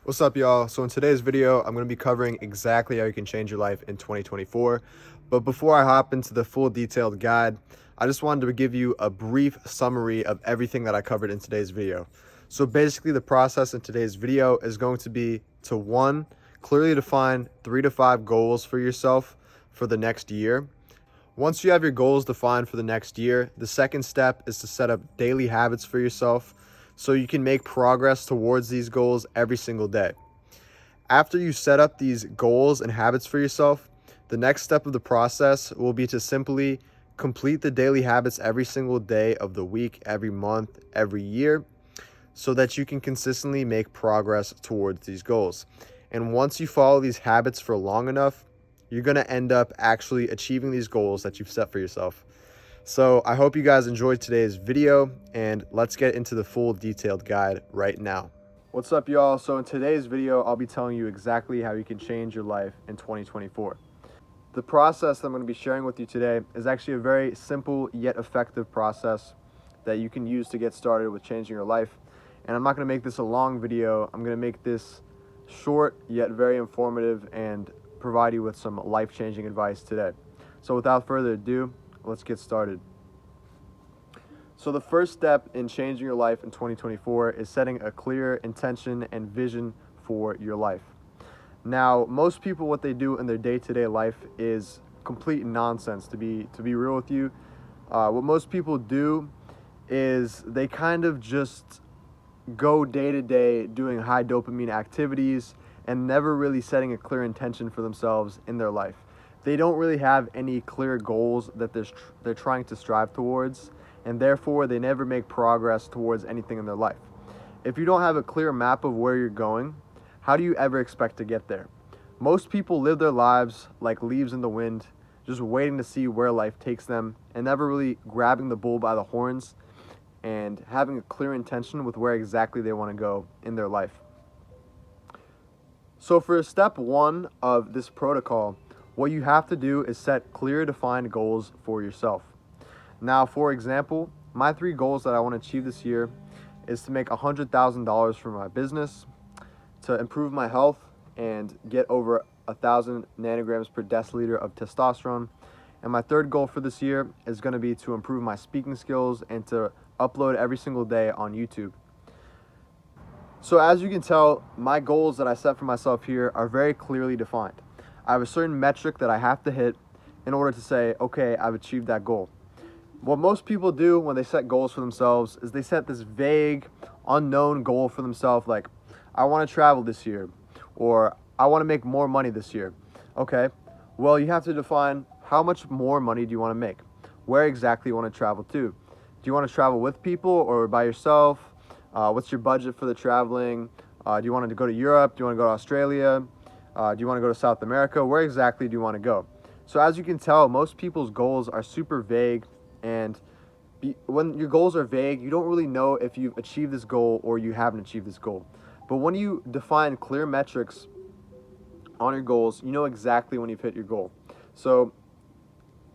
What's up, y'all? So in today's video, I'm going to be covering exactly how you can change your life in 2024. But before I hop into the full detailed guide, I just wanted to give you a brief summary of everything that I covered in today's video. So basically the process in today's video is going to be to one, clearly define 3 to 5 goals for yourself for the next year. Once you have your goals defined for the next year, the second step is to set up daily habits for yourself so you can make progress towards these goals every single day. After you set up these goals and habits for yourself, the next step of the process will be to simply complete the daily habits every single day of the week, every month, every year, so that you can consistently make progress towards these goals. And once you follow these habits for long enough, you're going to end up actually achieving these goals that you've set for yourself. So I hope you guys enjoyed today's video, and let's get into the full detailed guide right now. What's up, y'all? So in today's video, I'll be telling you exactly how you can change your life in 2024. The process that I'm going to be sharing with you today is actually a very simple yet effective process that you can use to get started with changing your life. And I'm not going to make this a long video. I'm going to make this short yet very informative and provide you with some life-changing advice today. So without further ado, let's get started. So the first step in changing your life in 2024 is setting a clear intention and vision for your life. Now, most people, what they do in their day-to-day life is complete nonsense, to be real with you. What most people do is they kind of just go day to day doing high dopamine activities and never really setting a clear intention for themselves in their life. They don't really have any clear goals that they're trying to strive towards, and therefore they never make progress towards anything in their life. If you don't have a clear map of where you're going, how do you ever expect to get there? Most people live their lives like leaves in the wind, just waiting to see where life takes them and never really grabbing the bull by the horns and having a clear intention with where exactly they want to go in their life. So for step one of this protocol, what you have to do is set clear, defined goals for yourself. Now, for example, my 3 goals that I want to achieve this year is to make $100,000 from my business, to improve my health and get over 1,000 nanograms per deciliter of testosterone. And my third goal for this year is going to be to improve my speaking skills and to upload every single day on YouTube. So as you can tell, my goals that I set for myself here are very clearly defined. I have a certain metric that I have to hit in order to say, okay, I've achieved that goal. What most people do when they set goals for themselves is they set this vague, unknown goal for themselves, like, I want to travel this year, or I want to make more money this year. Okay, well, you have to define how much more money do you want to make? Where exactly you want to travel to? Do you want to travel with people or by yourself? What's your budget for the traveling? Do you want to go to Europe? Do you want to go to Australia? Do you want to go to South America? Where exactly do you want to go? So as you can tell, most people's goals are super vague, and when your goals are vague, you don't really know if you've achieved this goal or you haven't achieved this goal. But when you define clear metrics on your goals, you know exactly when you've hit your goal. So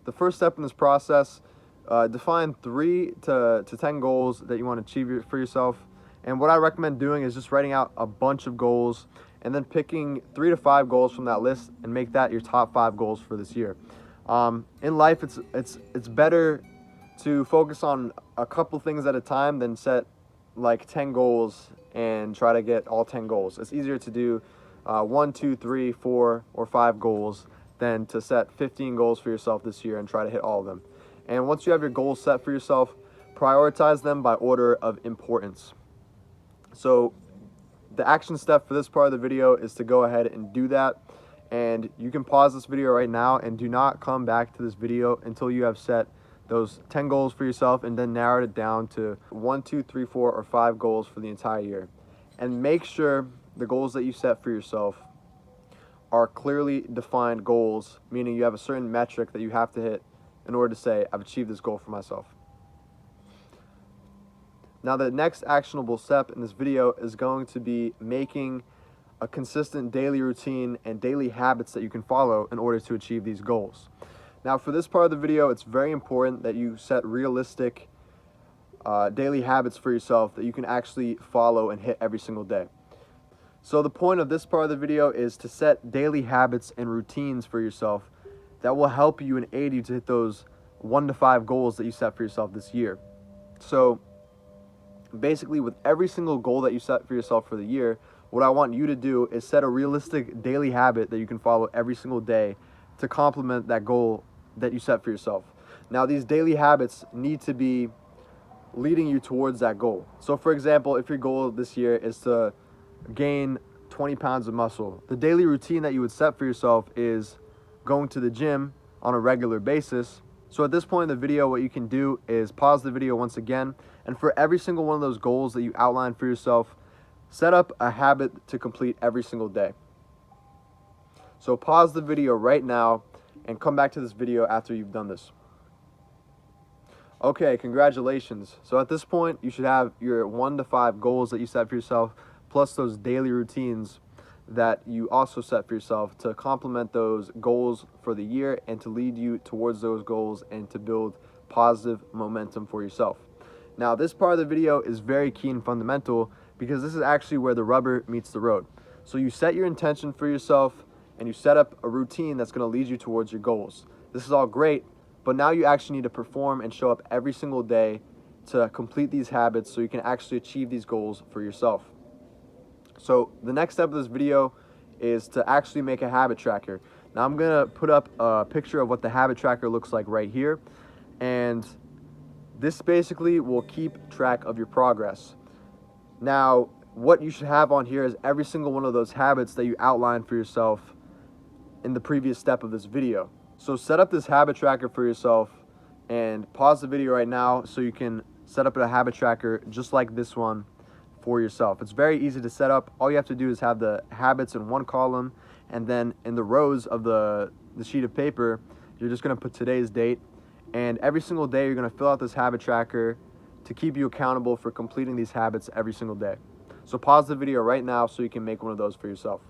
the first step in this process, define 3 to 10 goals that you want to achieve for yourself. And what I recommend doing is just writing out a bunch of goals and then picking 3 to 5 goals from that list and make that your top 5 goals for this year. In life, it's better to focus on a couple things at a time than set like 10 goals and try to get all 10 goals. It's easier to do 1, 2, 3, 4, or 5 goals than to set 15 goals for yourself this year and try to hit all of them. And once you have your goals set for yourself, prioritize them by order of importance. So the action step for this part of the video is to go ahead and do that. And you can pause this video right now and do not come back to this video until you have set those 10 goals for yourself and then narrowed it down to 1, 2, 3, 4, or 5 goals for the entire year. And make sure the goals that you set for yourself are clearly defined goals, meaning you have a certain metric that you have to hit in order to say, I've achieved this goal for myself. Now, the next actionable step in this video is going to be making a consistent daily routine and daily habits that you can follow in order to achieve these goals. Now, for this part of the video, it's very important that you set realistic daily habits for yourself that you can actually follow and hit every single day. So the point of this part of the video is to set daily habits and routines for yourself that will help you and aid you to hit those 1 to 5 goals that you set for yourself this year. So basically, with every single goal that you set for yourself for the year, what I want you to do is set a realistic daily habit that you can follow every single day to complement that goal that you set for yourself. Now, these daily habits need to be leading you towards that goal. So for example, if your goal this year is to gain 20 pounds of muscle, the daily routine that you would set for yourself is going to the gym on a regular basis. So at this point in the video, what you can do is pause the video once again, and for every single one of those goals that you outline for yourself, set up a habit to complete every single day. So pause the video right now and come back to this video after you've done this. Okay, congratulations. So at this point, you should have your 1 to 5 goals that you set for yourself, plus those daily routines that you also set for yourself to complement those goals for the year and to lead you towards those goals and to build positive momentum for yourself. Now, this part of the video is very key and fundamental because this is actually where the rubber meets the road. So you set your intention for yourself and you set up a routine that's going to lead you towards your goals. This is all great, but now you actually need to perform and show up every single day to complete these habits so you can actually achieve these goals for yourself. So the next step of this video is to actually make a habit tracker. Now I'm going to put up a picture of what the habit tracker looks like right here, and this basically will keep track of your progress. Now, what you should have on here is every single one of those habits that you outlined for yourself in the previous step of this video. So set up this habit tracker for yourself and pause the video right now so you can set up a habit tracker just like this one for yourself. It's very easy to set up. All you have to do is have the habits in one column, and then in the rows of the sheet of paper, you're just going to put today's date, and every single day you're going to fill out this habit tracker to keep you accountable for completing these habits every single day. So pause the video right now so you can make one of those for yourself.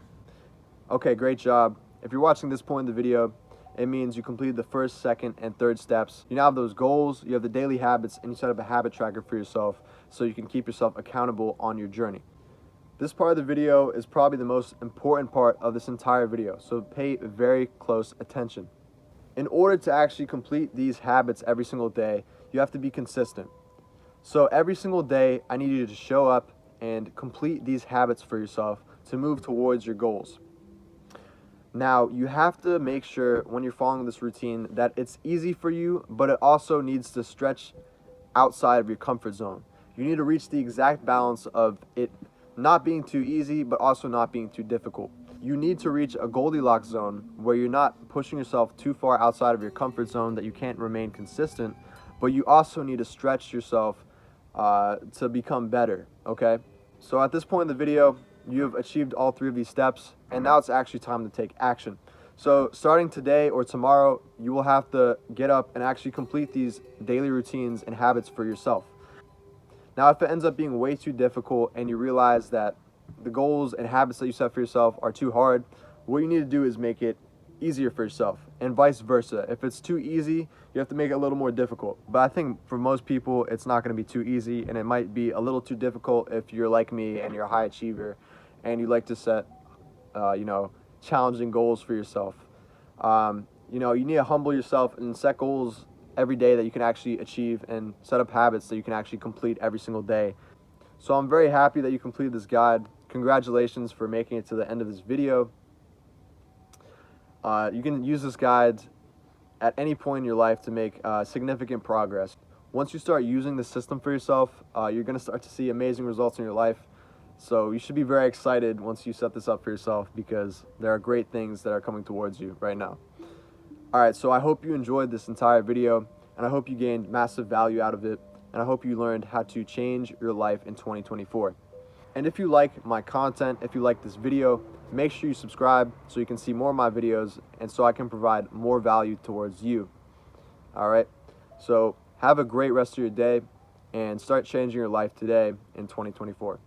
Okay, great job. If you're watching this point in the video, it means you completed the first, second, and third steps. You now have those goals, you have the daily habits, and you set up a habit tracker for yourself so you can keep yourself accountable on your journey. This part of the video is probably the most important part of this entire video, so pay very close attention. In order to actually complete these habits every single day, you have to be consistent. So every single day, I need you to show up and complete these habits for yourself to move towards your goals. Now, you have to make sure when you're following this routine that it's easy for you, but it also needs to stretch outside of your comfort zone. You need to reach the exact balance of it not being too easy, but also not being too difficult. You need to reach a Goldilocks zone where you're not pushing yourself too far outside of your comfort zone that you can't remain consistent, but you also need to stretch yourself to become better, okay? So at this point in the video, you've achieved all 3 of these steps, and now it's actually time to take action. So starting today or tomorrow, you will have to get up and actually complete these daily routines and habits for yourself. Now, if it ends up being way too difficult and you realize that the goals and habits that you set for yourself are too hard, what you need to do is make it easier for yourself, and vice versa. If it's too easy, you have to make it a little more difficult. But I think for most people, it's not going to be too easy, and it might be a little too difficult if you're like me and you're a high achiever and you like to set, challenging goals for yourself. You need to humble yourself and set goals every day that you can actually achieve, and set up habits that you can actually complete every single day. So I'm very happy that you completed this guide. Congratulations for making it to the end of this video. You can use this guide at any point in your life to make significant progress. Once you start using the system for yourself, you're going to start to see amazing results in your life. So you should be very excited once you set this up for yourself, because there are great things that are coming towards you right now. Alright, so I hope you enjoyed this entire video, and I hope you gained massive value out of it, and I hope you learned how to change your life in 2024. And if you like my content, if you like this video, make sure you subscribe so you can see more of my videos and so I can provide more value towards you. Alright, so have a great rest of your day and start changing your life today in 2024.